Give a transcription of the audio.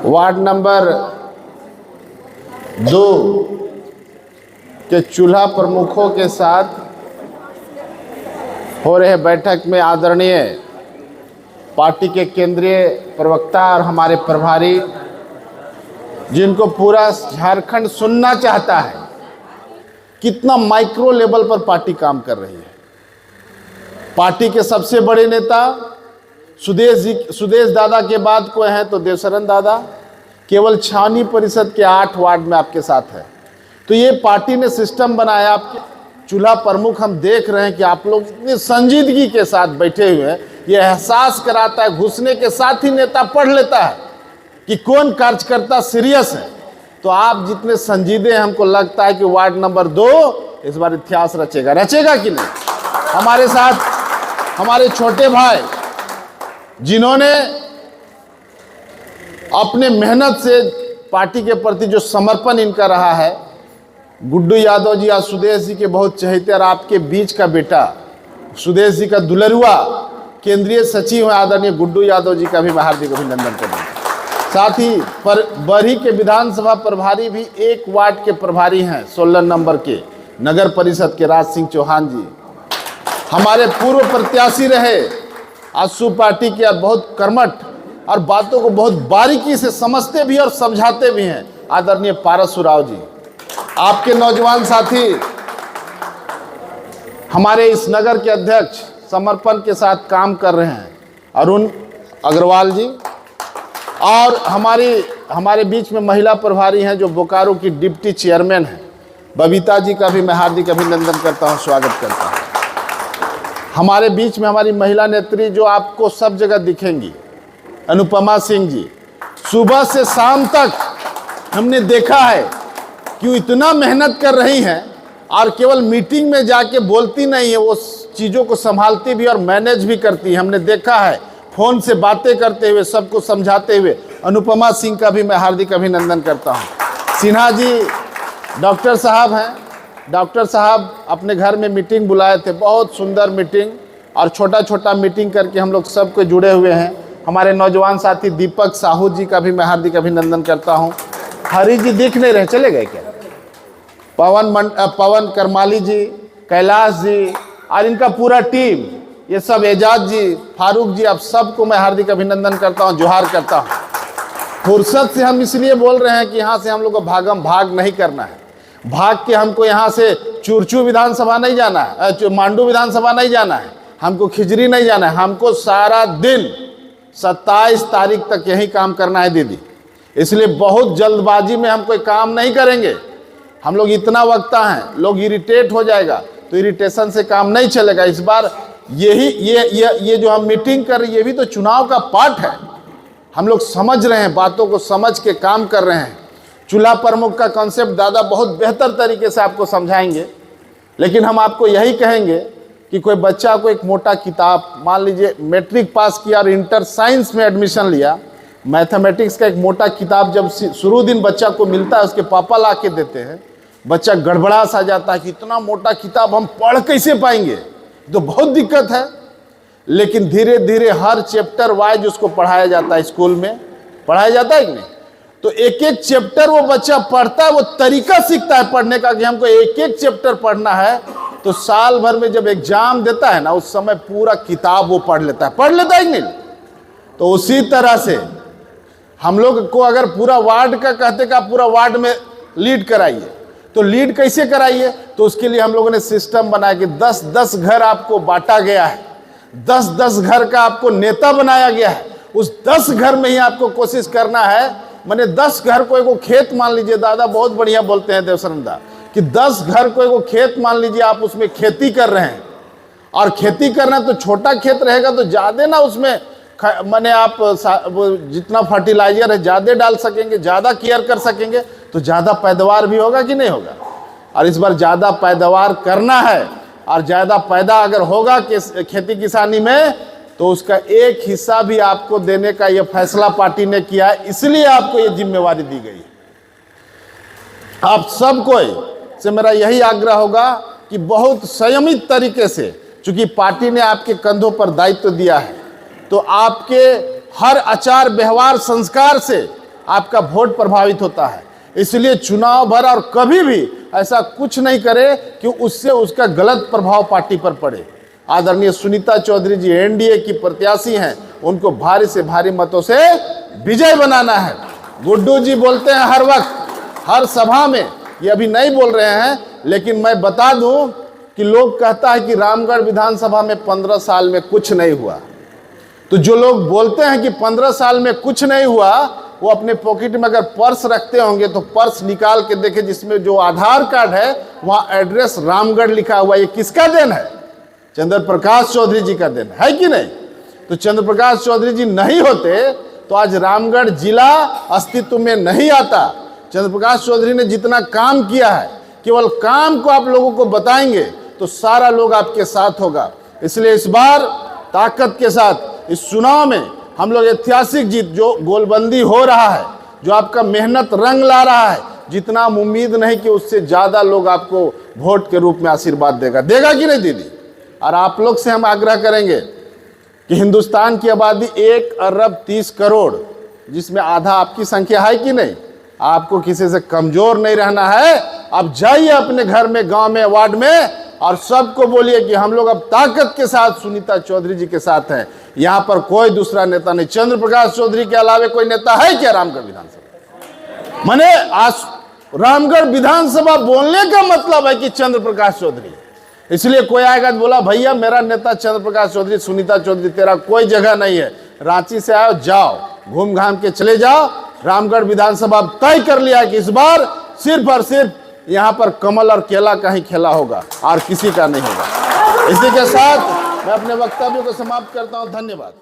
Ward number 2 के चूल्हा प्रमुखों के साथ हो रहे बैठक में आदरणीय पार्टी के केंद्रीय प्रवक्ता और हमारे प्रभारी, जिनको पूरा झारखंड सुनना चाहता है कितना माइक्रो लेवल पर पार्टी काम कर रही है। पार्टी के सबसे बड़े नेता सुदेश दादा के बाद कोई हैं तो देवशरण दादा, केवल छावनी परिषद के 8 वार्ड में आपके साथ है। तो ये पार्टी ने सिस्टम बनाया। आपके चूल्हा प्रमुख हम देख रहे हैं कि आप लोग इतनी संजीदगी के साथ बैठे हुए हैं, ये एहसास कराता है। घुसने के साथ ही नेता पढ़ लेता है कि कौन कार्यकर्ता सीरियस है। तो आप जितने संजीदे हैं, हमको लगता है कि वार्ड नंबर 2 इस बार इतिहास रचेगा कि नहीं। हमारे साथ हमारे छोटे भाई, जिन्होंने अपने मेहनत से पार्टी के प्रति जो समर्पण इनका रहा है, गुड्डू यादव जी आज सुदेश जी के बहुत चहेते, और आपके बीच का बेटा सुदेश जी का दुलरुआ केंद्रीय सचिव है आदरणीय गुड्डू यादव जी का भी मैं हार्दिक अभिनंदन करूँगा। साथ ही बरही के विधानसभा प्रभारी भी 1 वार्ड के प्रभारी हैं, 16 नंबर के नगर परिषद के राज सिंह चौहान जी, हमारे पूर्व प्रत्याशी रहे। आसू पार्टी के बहुत कर्मठ और बातों को बहुत बारीकी से समझते भी और समझाते भी हैं आदरणीय पारस उराव जी। आपके नौजवान साथी, हमारे इस नगर के अध्यक्ष समर्पण के साथ काम कर रहे हैं अरुण अग्रवाल जी, और हमारे बीच में महिला प्रभारी हैं जो बोकारो की डिप्टी चेयरमैन हैं, बबीता जी का भी मैं हार्दिक अभिनंदन करता हूं, स्वागत करता हूं। हमारे बीच में हमारी महिला नेत्री जो आपको सब जगह दिखेंगी, अनुपमा सिंह जी, सुबह से शाम तक हमने देखा है कि वो इतना मेहनत कर रही हैं और केवल मीटिंग में जाके बोलती नहीं है, वो चीज़ों को संभालती भी और मैनेज भी करती है। हमने देखा है फोन से बातें करते हुए, सबको समझाते हुए। अनुपमा सिंह का भी मैं हार्दिक अभिनंदन करता हूं। सिन्हा जी डॉक्टर साहब हैं, डॉक्टर साहब अपने घर में मीटिंग बुलाए थे, बहुत सुंदर मीटिंग, और छोटा छोटा मीटिंग करके हम लोग सबको जुड़े हुए हैं। हमारे नौजवान साथी दीपक साहू जी का भी मैं हार्दिक अभिनंदन करता हूं। हरी जी दिख नहीं रहे, चले गए क्या? पवन करमाली जी, कैलाश जी और इनका पूरा टीम, ये सब, एजाज जी, फारूक जी, आप सबको मैं हार्दिक अभिनंदन करता हूं, जोहार करता हूं। फुर्सत से हम इसलिए बोल रहे हैं कि यहाँ से हम लोग को भागम भाग नहीं करना है। भाग के हमको यहाँ से चुरचू विधानसभा नहीं जाना है, मांडू विधानसभा नहीं जाना है, हमको खिजरी नहीं जाना है। हमको सारा दिन 27 तारीख तक यही काम करना है दीदी। इसलिए बहुत जल्दबाजी में हम कोई काम नहीं करेंगे। हम लोग इतना वक्ता हैं, लोग इरिटेट हो जाएगा, तो इरिटेशन से काम नहीं चलेगा। इस बार ये जो हम मीटिंग कर रहे हैं, ये भी तो चुनाव का पार्ट है। हम लोग समझ रहे हैं, बातों को समझ के काम कर रहे हैं। चूल्हा प्रमुख का कॉन्सेप्ट दादा बहुत बेहतर तरीके से आपको समझाएंगे, लेकिन हम आपको यही कहेंगे कि कोई बच्चा को एक मोटा किताब, मान लीजिए मैट्रिक पास किया और इंटर साइंस में एडमिशन लिया, मैथमेटिक्स का एक मोटा किताब जब शुरू दिन बच्चा को मिलता है, उसके पापा ला के देते हैं, बच्चा गड़बड़ा सा जाता है कि इतना मोटा किताब हम पढ़ कैसे पाएंगे, तो बहुत दिक्कत है। लेकिन धीरे धीरे हर चैप्टर वाइज उसको पढ़ाया जाता है, स्कूल में पढ़ाया जाता है कि नहीं। तो एक एक चैप्टर वो बच्चा पढ़ता है, वो तरीका सीखता है पढ़ने का कि हमको एक एक चैप्टर पढ़ना है। तो साल भर में जब एग्जाम देता है ना, उस समय पूरा किताब वो पढ़ लेता है कि नहीं। तो उसी तरह से हम लोग को अगर पूरा वार्ड का कहते का पूरा वार्ड में लीड कराइए, तो लीड कैसे कराइए, तो उसके लिए हम लोगों ने सिस्टम बनाया कि 10-10 घर आपको बांटा गया है, 10-10 घर का आपको नेता बनाया गया है। उस 10 घर में ही आपको कोशिश करना है। मैंने 10 घर को एगो खेत मान लीजिए, दादा बहुत बढ़िया बोलते हैं देवशरण दा, कि 10 घर को एगो खेत मान लीजिए, आप उसमें खेती कर रहे हैं। और खेती करना तो छोटा खेत रहेगा तो ज़्यादा ना उसमें मैंने आप जितना फर्टिलाइजर है ज़्यादा डाल सकेंगे, ज़्यादा केयर कर सकेंगे, तो ज़्यादा पैदावार भी होगा कि नहीं होगा। और इस बार ज़्यादा पैदावार करना है, और ज़्यादा पैदा अगर होगा खेती किसानी में, तो उसका एक हिस्सा भी आपको देने का ये फैसला पार्टी ने किया है। इसलिए आपको ये जिम्मेवारी दी गई है। आप सबको से मेरा यही आग्रह होगा कि बहुत संयमित तरीके से, चूंकि पार्टी ने आपके कंधों पर दायित्व दिया है, तो आपके हर आचार व्यवहार संस्कार से आपका वोट प्रभावित होता है। इसलिए चुनाव भर और कभी भी ऐसा कुछ नहीं करे कि उससे उसका गलत प्रभाव पार्टी पर पड़े। आदरणीय सुनीता चौधरी जी एनडीए की प्रत्याशी हैं, उनको भारी से भारी मतों से विजय बनाना है। गुड्डू जी बोलते हैं हर वक्त, हर सभा में, ये अभी नहीं बोल रहे हैं, लेकिन मैं बता दूं कि लोग कहता है कि रामगढ़ विधानसभा में 15 साल में कुछ नहीं हुआ। तो जो लोग बोलते हैं कि 15 साल में कुछ नहीं हुआ, वो अपने पॉकेट में अगर पर्स रखते होंगे तो पर्स निकाल के देखे, जिसमें जो आधार कार्ड है वहां एड्रेस रामगढ़ लिखा हुआ। ये किसका देन है? चंद्र प्रकाश चौधरी जी का देन है कि नहीं? तो चंद्र प्रकाश चौधरी जी नहीं होते तो आज रामगढ़ जिला अस्तित्व में नहीं आता। चंद्र प्रकाश चौधरी ने जितना काम किया है, केवल काम को आप लोगों को बताएंगे तो सारा लोग आपके साथ होगा। इसलिए इस बार ताकत के साथ इस चुनाव में हम लोग ऐतिहासिक जीत, जो गोलबंदी हो रहा है, जो आपका मेहनत रंग ला रहा है, जितना हम उम्मीद नहीं कि उससे ज्यादा लोग आपको वोट के रूप में आशीर्वाद देगा कि नहीं दीदी? और आप लोग से हम आग्रह करेंगे कि हिंदुस्तान की आबादी 1 अरब 30 करोड़, जिसमें आधा आपकी संख्या है कि नहीं? आपको किसी से कमजोर नहीं रहना है। अब जाइए अपने घर में, गांव में, वार्ड में, और सबको बोलिए कि हम लोग अब ताकत के साथ सुनीता चौधरी जी के साथ हैं। यहां पर कोई दूसरा नेता नहीं। चंद्र प्रकाश चौधरी के अलावे कोई नेता है क्या रामगढ़ विधानसभा? माने आज रामगढ़ विधानसभा बोलने का मतलब है कि चंद्र प्रकाश चौधरी। इसलिए कोई आएगा तो बोला भैया मेरा नेता चंद्र प्रकाश चौधरी, सुनीता चौधरी, तेरा कोई जगह नहीं है। रांची से आओ, जाओ, घूम घाम के चले जाओ। रामगढ़ विधानसभा तय कर लिया कि इस बार सिर्फ और सिर्फ यहाँ पर कमल और केला का ही खेला होगा और किसी का नहीं होगा। इसी के साथ मैं अपने वक्तव्य को समाप्त करता हूँ। धन्यवाद।